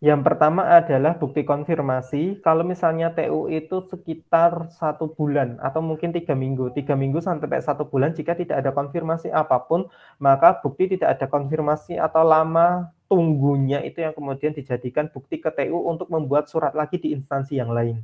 Yang pertama adalah bukti konfirmasi. Kalau misalnya TU itu sekitar 1 bulan atau mungkin 3 minggu. 3 minggu sampai 1 bulan jika tidak ada konfirmasi apapun, maka bukti tidak ada konfirmasi atau lama tunggunya itu yang kemudian dijadikan bukti ke TU untuk membuat surat lagi di instansi yang lain.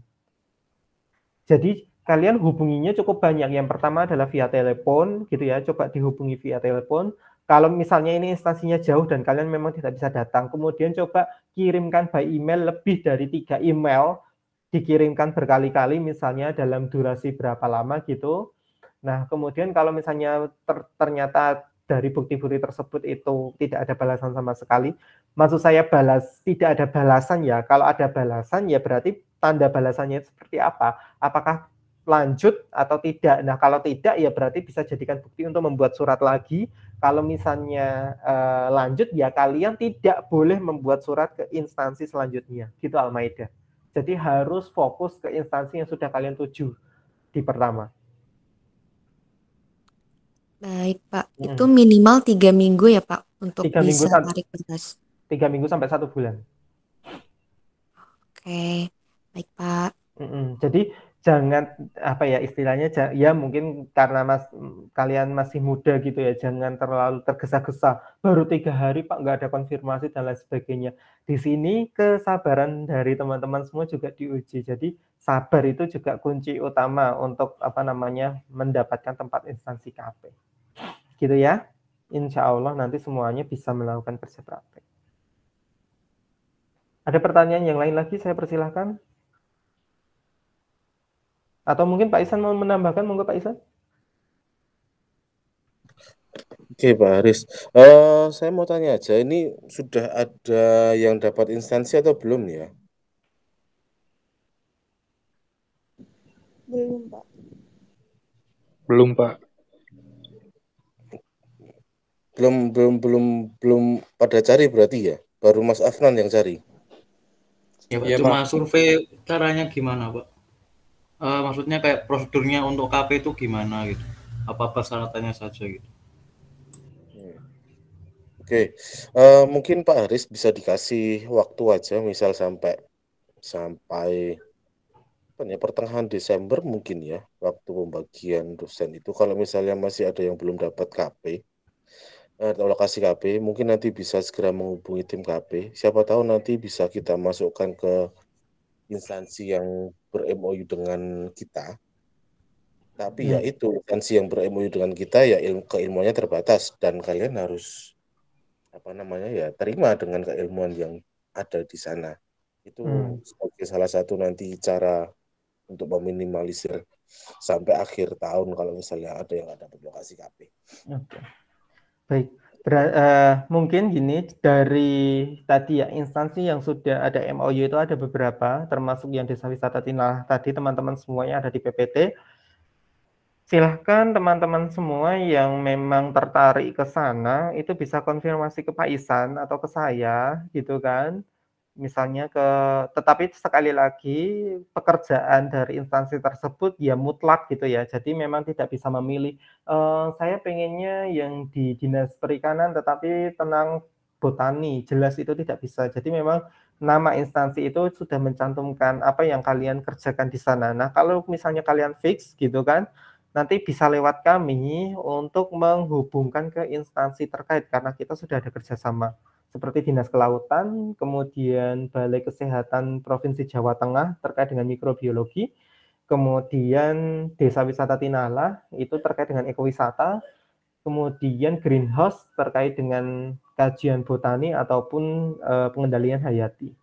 Jadi kalian hubunginya cukup banyak. Yang pertama adalah via telepon gitu ya, coba dihubungi via telepon. Kalau misalnya ini instansinya jauh dan kalian memang tidak bisa datang, kemudian coba kirimkan by email lebih dari 3 email, dikirimkan berkali-kali misalnya dalam durasi berapa lama gitu. Nah, kemudian kalau misalnya ternyata dari bukti-bukti tersebut itu tidak ada balasan sama sekali, maksud saya tidak ada balasan ya, kalau ada balasan ya berarti tanda balasannya seperti apa? Apakah lanjut atau tidak? Nah, kalau tidak ya berarti bisa jadikan bukti untuk membuat surat lagi. Kalau misalnya lanjut ya kalian tidak boleh membuat surat ke instansi selanjutnya. Gitu Almaida. Jadi harus fokus ke instansi yang sudah kalian tuju di pertama. Baik Pak, itu minimal 3 minggu ya Pak untuk 3 minggu bisa tarik berkas. 3 minggu sampai 1 bulan. Oke, baik Pak. Jadi jangan istilahnya ya mungkin karena kalian masih muda gitu ya, jangan terlalu tergesa-gesa. Baru 3 hari Pak nggak ada konfirmasi dan lain sebagainya. Di sini kesabaran dari teman-teman semua juga diuji. Jadi sabar itu juga kunci utama untuk mendapatkan tempat instansi KP. Gitu ya. Insya Allah nanti semuanya bisa melakukan kerja praktek. Ada pertanyaan yang lain lagi, saya persilahkan. Atau mungkin Pak Ihsan mau menambahkan, monggo Pak Ihsan. Oke Pak Haris, saya mau tanya aja, ini sudah ada yang dapat instansi atau belum ya? Belum Pak. Belum Pak. Belum pada cari berarti ya? Baru Mas Afnan yang cari? Ya Pak, cuma survei caranya gimana Pak? Maksudnya kayak prosedurnya untuk KP itu gimana gitu? Apa persyaratannya saja gitu? Oke, mungkin Pak Haris bisa dikasih waktu aja, misal sampai pertengahan Desember mungkin ya, waktu pembagian dosen itu. Kalau misalnya masih ada yang belum dapat KP atau lokasi KP, mungkin nanti bisa segera menghubungi tim KP. Siapa tahu nanti bisa kita masukkan ke instansi yang ber-MOU dengan kita, tapi ya itu instansi yang ber-MOU dengan kita ya keilmuannya terbatas dan kalian harus terima dengan keilmuan yang ada di sana. Itu sebagai salah satu nanti cara untuk meminimalisir sampai akhir tahun kalau misalnya ada yang ada lokasi KP. Oke. Baik. Mungkin gini, dari tadi ya instansi yang sudah ada MOU itu ada beberapa, termasuk yang Desa Wisata Tinalah tadi, teman-teman semuanya ada di PPT. Silahkan teman-teman semua yang memang tertarik ke sana itu bisa konfirmasi ke Pak Ihsan atau ke saya gitu kan. Misalnya tetapi sekali lagi pekerjaan dari instansi tersebut ya mutlak gitu ya. Jadi memang tidak bisa memilih, saya pengennya yang di Dinas Perikanan tetapi tentang botani, jelas itu tidak bisa. Jadi memang nama instansi itu sudah mencantumkan apa yang kalian kerjakan di sana. Nah, kalau misalnya kalian fix gitu kan, nanti bisa lewat kami untuk menghubungkan ke instansi terkait karena kita sudah ada kerjasama seperti Dinas Kelautan, kemudian Balai Kesehatan Provinsi Jawa Tengah terkait dengan mikrobiologi, kemudian Desa Wisata Tinalah itu terkait dengan ekowisata, kemudian greenhouse terkait dengan kajian botani ataupun pengendalian hayati.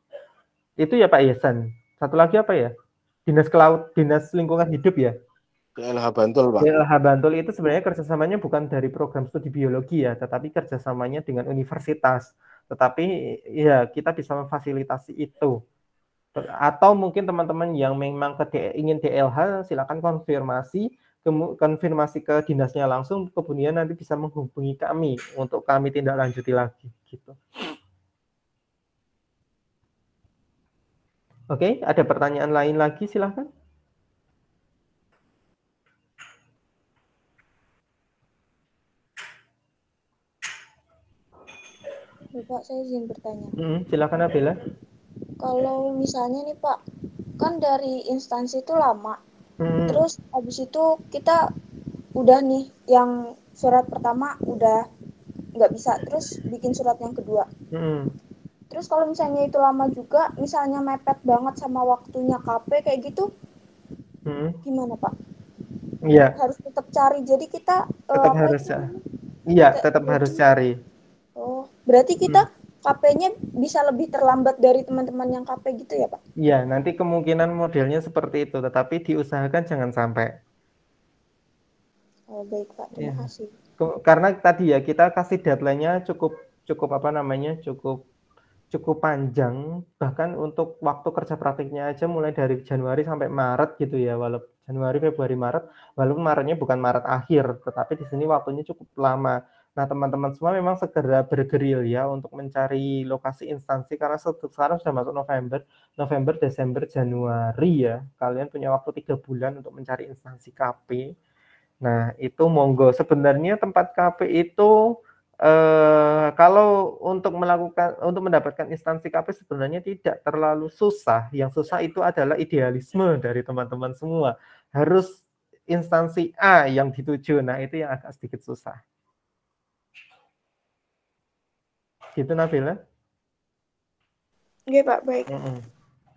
Itu ya Pak Ihsan. Satu lagi apa ya? Dinas Lingkungan Hidup ya? DLH Bantul, Pak. DLH Bantul itu sebenarnya kerjasamanya bukan dari program studi biologi ya, tetapi kerjasamanya dengan universitas. Tetapi ya kita bisa memfasilitasi itu. Atau mungkin teman-teman yang memang ingin DLH, silakan konfirmasi ke dinasnya langsung, kemudian nanti bisa menghubungi kami untuk kami tindak lanjuti lagi. Gitu. Oke, ada pertanyaan lain lagi, silakan. Pak, saya izin bertanya. Silakan Abela. Kalau misalnya nih Pak, kan dari instansi itu lama. Terus habis itu kita udah nih, yang surat pertama udah nggak bisa, terus bikin surat yang kedua. Terus kalau misalnya itu lama juga, misalnya mepet banget sama waktunya KP kayak gitu, gimana Pak? Iya. Harus tetap cari. Jadi kita tetap harus tetap harus cari. Oh, berarti kita KP-nya bisa lebih terlambat dari teman-teman yang KP gitu ya Pak? Iya, nanti kemungkinan modelnya seperti itu, tetapi diusahakan jangan sampai. Oh baik Pak, terima kasih. Karena tadi ya kita kasih deadline-nya cukup panjang, bahkan untuk waktu kerja praktiknya aja mulai dari Januari sampai Maret gitu ya, walaupun Januari, Februari, Maret, walaupun Maretnya bukan Maret akhir, tetapi di sini waktunya cukup lama. Nah, teman-teman semua memang segera bergerilya untuk mencari lokasi instansi karena sekarang sudah masuk November, Desember, Januari ya. Kalian punya waktu 3 bulan untuk mencari instansi KP. Nah, itu monggo. Sebenarnya tempat KP itu kalau untuk mendapatkan instansi KP sebenarnya tidak terlalu susah. Yang susah itu adalah idealisme dari teman-teman semua. Harus instansi A yang dituju. Nah, itu yang agak sedikit susah. Gitu Nabila? Oke Pak, baik.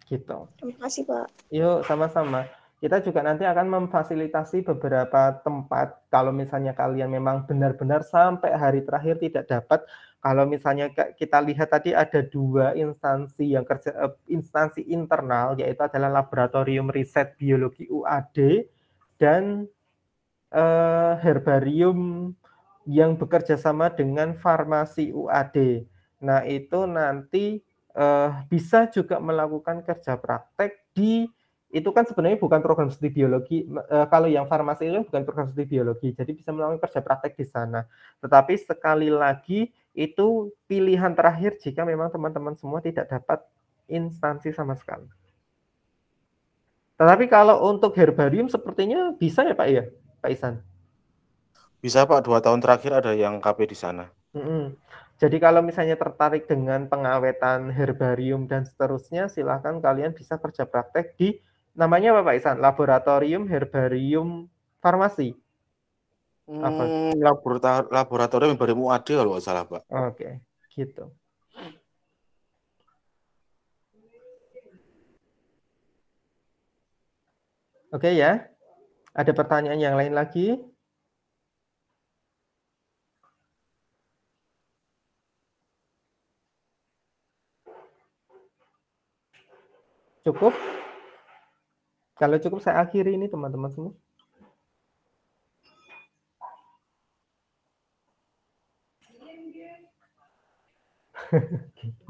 Gitu. Terima kasih Pak. Yuk, sama-sama. Kita juga nanti akan memfasilitasi beberapa tempat. Kalau misalnya kalian memang benar-benar sampai hari terakhir tidak dapat, kalau misalnya kita lihat tadi ada 2 instansi yang instansi internal, yaitu adalah Laboratorium Riset Biologi UAD dan Herbarium yang bekerja sama dengan Farmasi UAD. Nah, itu nanti bisa juga melakukan kerja praktek itu kan sebenarnya bukan program studi biologi. Kalau yang farmasi itu bukan program studi biologi, jadi bisa melakukan kerja praktek di sana. Tetapi sekali lagi itu pilihan terakhir jika memang teman-teman semua tidak dapat instansi sama sekali. Tetapi kalau untuk herbarium sepertinya bisa ya Pak ya, Pak Ihsan? Bisa Pak, 2 tahun terakhir ada yang KP di sana. Jadi kalau misalnya tertarik dengan pengawetan herbarium dan seterusnya, silakan kalian bisa kerja praktek di namanya apa Pak Ihsan? Laboratorium Herbarium Farmasi. Laboratorium Herbarium UAD kalau nggak salah Pak. Oke, gitu. Oke ya. Ada pertanyaan yang lain lagi? Cukup? Kalau cukup saya akhiri ini teman-teman semua.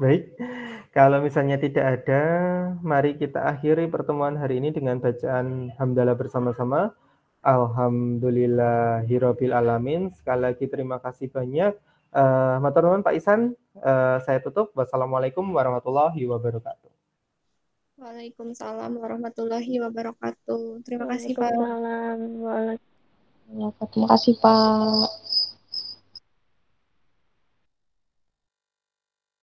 Baik, kalau misalnya tidak ada, mari kita akhiri pertemuan hari ini dengan bacaan hamdalah bersama-sama. Alhamdulillahirabbil alamin. Sekali lagi terima kasih banyak. Matur nuwun Pak Ihsan, saya tutup. Wassalamualaikum warahmatullahi wabarakatuh. Waalaikumsalam warahmatullahi wabarakatuh. Terima kasih Pak. Waalaikumsalam. Terima kasih Pak.